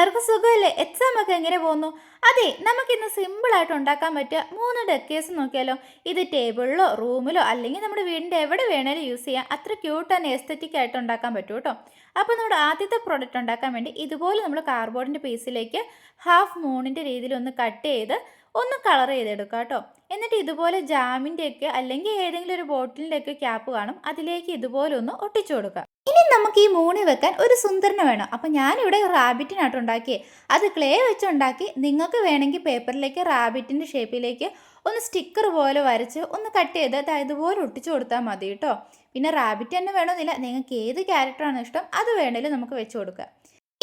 എല്ലാവർക്കും സുഖമല്ലേ? എക്സാം ഒക്കെ എങ്ങനെ പോകുന്നു? അതെ, നമുക്കിന്ന് സിമ്പിളായിട്ട് ഉണ്ടാക്കാൻ പറ്റുക 3 ഡക്കേഴ്സ് നോക്കിയാലോ? ഇത് ടേബിളിലോ റൂമിലോ അല്ലെങ്കിൽ നമ്മുടെ വീടിൻ്റെ എവിടെ വേണേലും യൂസ് ചെയ്യാം. അത്ര ക്യൂട്ട് ആൻഡ് എസ്തറ്റിക് ആയിട്ട് ഉണ്ടാക്കാൻ പറ്റും കേട്ടോ. അപ്പോൾ നമ്മുടെ ആദ്യത്തെ പ്രോഡക്റ്റ് ഉണ്ടാക്കാൻ വേണ്ടി ഇതുപോലെ നമ്മൾ കാർഡ്ബോർഡിൻ്റെ പീസിലേക്ക് ഹാഫ് മൂണിൻ്റെ രീതിയിൽ ഒന്ന് കട്ട് ചെയ്ത് ഒന്ന് കളർ ചെയ്തെടുക്കുക കേട്ടോ. എന്നിട്ട് ഇതുപോലെ ജാമിൻ്റെയൊക്കെ അല്ലെങ്കിൽ ഏതെങ്കിലും ഒരു ബോട്ടിലിൻ്റെയൊക്കെ ക്യാപ്പ് കാണും, അതിലേക്ക് ഇതുപോലെ ഒന്ന് ഒട്ടിച്ചു കൊടുക്കുക. ഇനി നമുക്ക് ഈ മൂണി വെക്കാൻ ഒരു സുന്ദരനെ വേണം. അപ്പം ഞാനിവിടെ റാബിറ്റിനായിട്ട് ഉണ്ടാക്കിയേ. അത് ക്ലേ വെച്ചുണ്ടാക്കി. നിങ്ങൾക്ക് വേണമെങ്കിൽ പേപ്പറിലേക്ക് റാബിറ്റിൻ്റെ ഷേപ്പിലേക്ക് ഒന്ന് സ്റ്റിക്കർ പോലെ വരച്ച് ഒന്ന് കട്ട് ചെയ്ത് ഇതുപോലെ ഒട്ടിച്ചു കൊടുത്താൽ മതി കേട്ടോ. പിന്നെ റാബിറ്റ് തന്നെ വേണമെന്നില്ല, നിങ്ങൾക്ക് ഏത് ക്യാരക്ടറാണ് ഇഷ്ടം അത് വേണമെങ്കിലും നമുക്ക് വെച്ച് കൊടുക്കാം.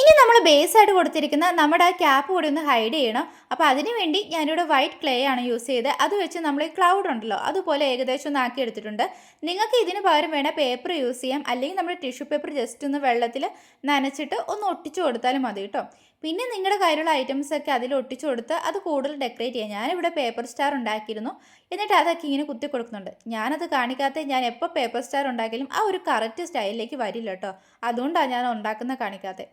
ഇനി നമ്മൾ ബേസ് ആയിട്ട് കൊടുത്തിരിക്കുന്ന നമ്മുടെ ആ ക്യാപ്പ് കൂടി ഒന്ന് ഹൈഡ് ചെയ്യണം. അപ്പോൾ അതിന് വേണ്ടി ഞാനിവിടെ വൈറ്റ് ക്ലേ ആണ് യൂസ് ചെയ്തത്. അത് വെച്ച് നമ്മൾ ഈ ക്ലൗഡ് ഉണ്ടല്ലോ അതുപോലെ ഏകദേശം ഒന്ന് ആക്കി എടുത്തിട്ടുണ്ട്. നിങ്ങൾക്ക് ഇതിന് പകരം വേണേൽ പേപ്പർ യൂസ് ചെയ്യാം, അല്ലെങ്കിൽ നമ്മുടെ ടിഷ്യൂ പേപ്പർ ജസ്റ്റ് ഒന്ന് വെള്ളത്തിൽ നനച്ചിട്ട് ഒന്ന് ഒട്ടിച്ചു കൊടുത്താലും മതി കേട്ടോ. പിന്നെ നിങ്ങളുടെ കയ്യിലുള്ള ഐറ്റംസൊക്കെ അതിൽ ഒട്ടിച്ചു കൊടുത്ത് അത് കൂടുതൽ ഡെക്കറേറ്റ് ചെയ്യാം. ഞാനിവിടെ പേപ്പർ സ്റ്റാർ ഉണ്ടാക്കിയിരുന്നു, എന്നിട്ട് അതൊക്കെ ഇങ്ങനെ കുത്തി കൊടുക്കുന്നുണ്ട്. ഞാനത് കാണിക്കാത്ത, ഞാൻ എപ്പോൾ പേപ്പർ സ്റ്റാർ ഉണ്ടാക്കിയാലും ആ ഒരു കറക്റ്റ് സ്റ്റൈലിലേക്ക് വരില്ല കേട്ടോ. അതുകൊണ്ടാണ് ഞാൻ ഉണ്ടാക്കുന്ന കാണിക്കാത്തത്.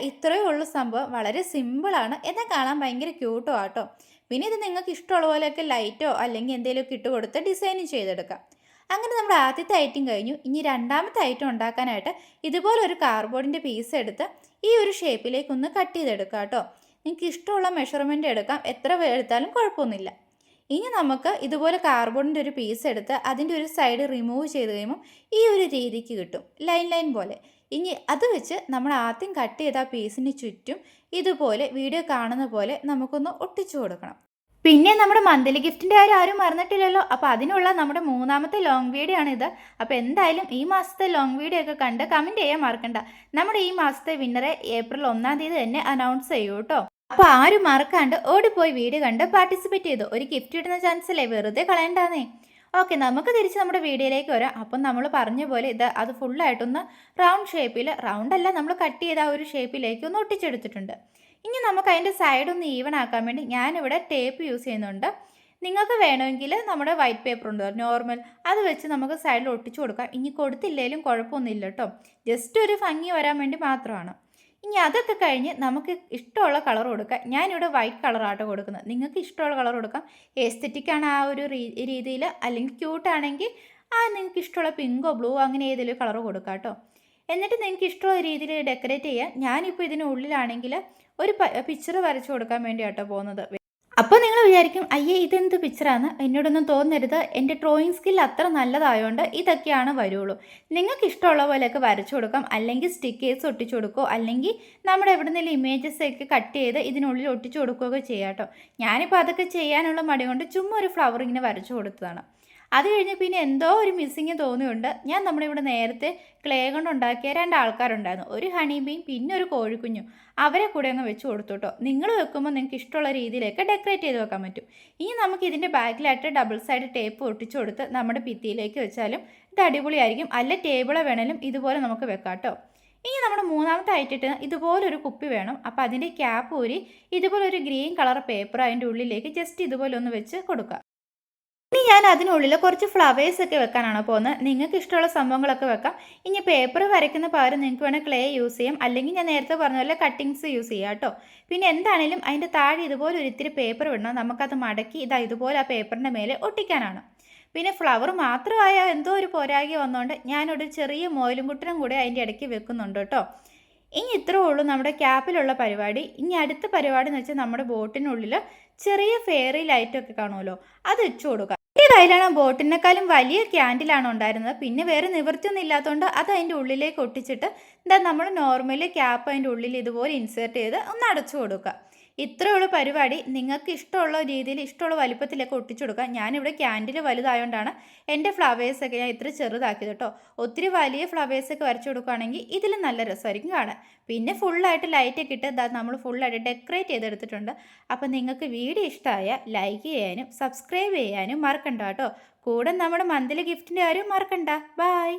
ഇത്രയേ ഉള്ളൂ സംഭവം. വളരെ സിമ്പിളാണ്, എന്നാൽ കാണാൻ ഭയങ്കര ക്യൂട്ടോ ആട്ടോ. പിന്നെ ഇത് നിങ്ങൾക്ക് ഇഷ്ടമുള്ള പോലെയൊക്കെ ലൈറ്റോ അല്ലെങ്കിൽ എന്തെങ്കിലുമൊക്കെ ഇട്ട് കൊടുത്ത് ഡിസൈൻ ചെയ്തെടുക്കാം. അങ്ങനെ നമ്മുടെ ആദ്യത്തെ ഐറ്റം കഴിഞ്ഞു. ഇനി രണ്ടാമത്തെ ഐറ്റം ഉണ്ടാക്കാനായിട്ട് ഇതുപോലെ ഒരു കാർഡ്ബോർഡിൻ്റെ പീസ് എടുത്ത് ഈ ഒരു ഷേപ്പിലേക്കൊന്ന് കട്ട് ചെയ്തെടുക്കാം കേട്ടോ. നിങ്ങൾക്ക് ഇഷ്ടമുള്ള മെഷർമെൻറ്റ് എടുക്കാം, എത്ര എടുത്താലും കുഴപ്പമൊന്നുമില്ല. ഇനി നമുക്ക് ഇതുപോലെ കാർഡ്ബോർഡിൻ്റെ ഒരു പീസ് എടുത്ത് അതിൻ്റെ ഒരു സൈഡ് റിമൂവ് ചെയ്ത് കഴിയുമ്പോൾ ഈ ഒരു രീതിക്ക് കിട്ടും, ലൈൻ ലൈൻ പോലെ. ഇനി അത് വെച്ച് നമ്മൾ ആദ്യം കട്ട് ചെയ്ത ആ പീസിന് ചുറ്റും ഇതുപോലെ വീഡിയോ കാണുന്ന പോലെ നമുക്കൊന്ന് ഒട്ടിച്ചു കൊടുക്കണം. പിന്നെ നമ്മുടെ മന്ത്ലി ഗിഫ്റ്റിൻ്റെ കാര്യം ആരും മറന്നിട്ടില്ലല്ലോ. അപ്പോൾ അതിനുള്ള നമ്മുടെ മൂന്നാമത്തെ ലോങ് വീഡിയോ ആണ് ഇത്. അപ്പോൾ എന്തായാലും ഈ മാസത്തെ ലോങ് വീഡിയോ ഒക്കെ കണ്ട് കമൻറ്റ് ചെയ്യാൻ മറക്കണ്ട. നമ്മുടെ ഈ മാസത്തെ വിന്നറെ ഏപ്രിൽ 1-ാം തീയതി തന്നെ അനൗൺസ് ചെയ്യൂ കേട്ടോ. അപ്പോൾ ആരും മറക്കാണ്ട് ഓടിപ്പോയി വീഡിയോ കണ്ട് പാർട്ടിസിപ്പേറ്റ് ചെയ്തു. ഒരു ഗിഫ്റ്റ് കിട്ടുന്ന ചാൻസ് അല്ലേ, വെറുതെ കളയണ്ടാന്നേ. ഓക്കെ, നമുക്ക് തിരിച്ച് നമ്മുടെ വീഡിയോയിലേക്ക് വരാം. അപ്പം നമ്മൾ പറഞ്ഞ പോലെ അത് ഫുള്ളായിട്ടൊന്ന് റൗണ്ട് ഷേപ്പിൽ, റൗണ്ടല്ല നമ്മൾ കട്ട് ചെയ്ത ആ ഒരു ഷേപ്പിലേക്ക് ഒന്ന് ഒട്ടിച്ചെടുത്തിട്ടുണ്ട്. ഇനി നമുക്ക് അതിൻ്റെ സൈഡ് ഒന്ന് ഈവൺ ആക്കാൻ വേണ്ടി ഞാനിവിടെ ടേപ്പ് യൂസ് ചെയ്യുന്നുണ്ട്. നിങ്ങൾക്ക് വേണമെങ്കിൽ നമ്മുടെ വൈറ്റ് പേപ്പർ ഉണ്ട് നോർമൽ, അത് വെച്ച് നമുക്ക് സൈഡിൽ ഒട്ടിച്ചു കൊടുക്കാം. ഇനി കൊടുത്തില്ലെങ്കിലും കുഴപ്പമൊന്നുമില്ല കേട്ടോ, ജസ്റ്റ് ഒരു ഭംഗി വരാൻ വേണ്ടി മാത്രമാണ്. ഇനി അതൊക്കെ കഴിഞ്ഞ് നമുക്ക് ഇഷ്ടമുള്ള കളർ കൊടുക്കാം. ഞാനിവിടെ വൈറ്റ് കളറാട്ടോ കൊടുക്കുന്നത്. നിങ്ങൾക്ക് ഇഷ്ടമുള്ള കളർ കൊടുക്കാം. എസ്തെറ്റിക്കാണ് ആ ഒരു രീതിയിൽ, അല്ലെങ്കിൽ ക്യൂട്ടാണെങ്കിൽ നിങ്ങൾക്ക് ഇഷ്ടമുള്ള പിങ്കോ ബ്ലൂ അങ്ങനെ ഏതെങ്കിലും കളർ കൊടുക്കാം കേട്ടോ. എന്നിട്ട് നിങ്ങൾക്ക് ഇഷ്ടമുള്ള രീതിയിൽ ഡെക്കറേറ്റ് ചെയ്യാം. ഞാനിപ്പോൾ ഇതിനുള്ളിലാണെങ്കിൽ ഒരു പിക്ചർ വരച്ച് കൊടുക്കാൻ വേണ്ടിയാട്ടോ പോകുന്നത്. അപ്പോൾ നിങ്ങൾ വിചാരിക്കും, അയ്യേ ഇതെന്ത് പിക്ചറാണ്, എന്നോടൊന്നും തോന്നരുത്, എൻ്റെ ഡ്രോയിങ് സ്കിൽ അത്ര നല്ലതായതുകൊണ്ട് ഇതൊക്കെയാണ് വരുള്ളൂ. നിങ്ങൾക്ക് ഇഷ്ടമുള്ള പോലെയൊക്കെ വരച്ചു കൊടുക്കാം, അല്ലെങ്കിൽ സ്റ്റിക്കേഴ്സ് ഒട്ടിച്ചു കൊടുക്കുകയോ അല്ലെങ്കിൽ നമ്മുടെ എവിടെന്നെങ്കിലും ഇമേജസൊക്കെ കട്ട് ചെയ്ത് ഇതിനുള്ളിൽ ഒട്ടിച്ചു കൊടുക്കുകയൊക്കെ ചെയ്യാം കേട്ടോ. ഞാനിപ്പോൾ അതൊക്കെ ചെയ്യാനുള്ള മടി കൊണ്ട് ചുമ്മാ ഒരു ഫ്ലവർ ഇങ്ങനെ വരച്ചു കൊടുത്തതാണ്. അത് കഴിഞ്ഞ് പിന്നെ എന്തോ ഒരു മിസ്സിങ് തോന്നിയുണ്ട്. ഞാൻ നമ്മുടെ ഇവിടെ നേരത്തെ ക്ലേ കൊണ്ട് ഉണ്ടാക്കിയ 2 ആൾക്കാരുണ്ടായിരുന്നു, ഒരു ഹണി ബീയും പിന്നെ ഒരു കോഴിക്കുഞ്ഞും. അവരെ കൂടെ അങ്ങ് വെച്ച് കൊടുത്തു കേട്ടോ. നിങ്ങൾ വെക്കുമ്പോൾ നിങ്ങൾക്ക് ഇഷ്ടമുള്ള രീതിയിലൊക്കെ ഡെക്കറേറ്റ് ചെയ്ത് വെക്കാൻ പറ്റും. ഇനി നമുക്ക് ഇതിൻ്റെ ബാക്കിലായിട്ട് ഡബിൾ സൈഡ് ടേപ്പ് ഒട്ടിച്ചു കൊടുത്ത് നമ്മുടെ ഭിത്തിയിലേക്ക് വെച്ചാലും ഇത് അടിപൊളിയായിരിക്കും. അല്ല ടേബിളോ വേണേലും ഇതുപോലെ നമുക്ക് വെക്കാം കേട്ടോ. ഇനി നമ്മുടെ മൂന്നാമത്തെ ആയിട്ട് ഇതുപോലൊരു കുപ്പി വേണം. അപ്പോൾ അതിൻ്റെ ക്യാപ്പ് ഊരി ഇതുപോലൊരു ഗ്രീൻ കളർ പേപ്പർ അതിൻ്റെ ഉള്ളിലേക്ക് ജസ്റ്റ് ഇതുപോലെ ഒന്ന് വെച്ച് കൊടുക്കുക. ഇനി ഞാൻ അതിനുള്ളിൽ കുറച്ച് ഫ്ലവേഴ്സൊക്കെ വെക്കാനാണ് പോകുന്നത്. നിങ്ങൾക്ക് ഇഷ്ടമുള്ള സംഭവങ്ങളൊക്കെ വെക്കാം. ഇനി പേപ്പർ വരയ്ക്കുന്ന പകരം നിങ്ങൾക്ക് വേണേൽ ക്ലേ യൂസ് ചെയ്യാം, അല്ലെങ്കിൽ ഞാൻ നേരത്തെ പറഞ്ഞ പോലെ കട്ടിങ്സ് യൂസ് ചെയ്യാം കേട്ടോ. പിന്നെ എന്താണേലും അതിൻ്റെ താഴെ ഇതുപോലെ ഒരു ഇത്തിരി പേപ്പർ വിടണം. നമുക്കത് മടക്കി ഇതുപോലെ ആ പേപ്പറിൻ്റെ മേലെ ഒട്ടിക്കാനാണ്. പിന്നെ ഫ്ലവർ മാത്രമായാൽ എന്തോ ഒരു പോരാകി വന്നുകൊണ്ട് ഞാനൊരു ചെറിയ മോയിലും കുട്ടനും കൂടെ അതിൻ്റെ ഇടയ്ക്ക് വെക്കുന്നുണ്ട് കേട്ടോ. ഇനി ഇത്രേ ഉള്ളൂ നമ്മുടെ ക്യാപ്പിലുള്ള പരിപാടി. ഇനി അടുത്ത പരിപാടി എന്ന് വെച്ചാൽ നമ്മുടെ ബോട്ടിനുള്ളിൽ ചെറിയ ഫെയറി ലൈറ്റൊക്കെ കാണുമല്ലോ, അത് വെച്ച് കൊടുക്കുക. എൻ്റെ കയ്യിലാണ് ബോട്ടിനേക്കാളും വലിയ ക്യാൻഡിലാണ് ഉണ്ടായിരുന്നത്. പിന്നെ വേറെ നിവൃത്തിയൊന്നും ഇല്ലാത്തതുകൊണ്ട് അത് അതിൻ്റെ ഉള്ളിലേക്ക് ഒട്ടിച്ചിട്ട് നമ്മൾ നോർമലി ക്യാപ്പ് അതിൻ്റെ ഉള്ളിൽ ഇതുപോലെ ഇൻസേർട്ട് ചെയ്ത് ഒന്ന് അടച്ചു കൊടുക്കുക. ഇത്രയുള്ള പരിപാടി. നിങ്ങൾക്ക് ഇഷ്ടമുള്ള രീതിയിൽ ഇഷ്ടമുള്ള വലിപ്പത്തിലൊക്കെ ഒട്ടിച്ചു കൊടുക്കാം. ഞാനിവിടെ ക്യാൻഡിൽ വലുതായതുകൊണ്ടാണ് എൻ്റെ ഫ്ലവേഴ്സൊക്കെ ഞാൻ ഇത്ര ചെറുതാക്കിയത് കേട്ടോ. ഒത്തിരി വലിയ ഫ്ലവേഴ്സൊക്കെ വരച്ചു കൊടുക്കുകയാണെങ്കിൽ ഇതിൽ നല്ല രസമായിരിക്കും കാണാൻ. പിന്നെ ഫുള്ളായിട്ട് ലൈറ്റൊക്കെ ഇട്ട് നമ്മൾ ഫുള്ളായിട്ട് ഡെക്കറേറ്റ് ചെയ്തെടുത്തിട്ടുണ്ട്. അപ്പോൾ നിങ്ങൾക്ക് വീഡിയോ ഇഷ്ടമായ ലൈക്ക് ചെയ്യാനും സബ്സ്ക്രൈബ് ചെയ്യാനും മറക്കണ്ട കേട്ടോ. കൂടെ നമ്മുടെ മന്ത്ലി ഗിഫ്റ്റിൻ്റെ കാര്യം മറക്കണ്ട. ബൈ.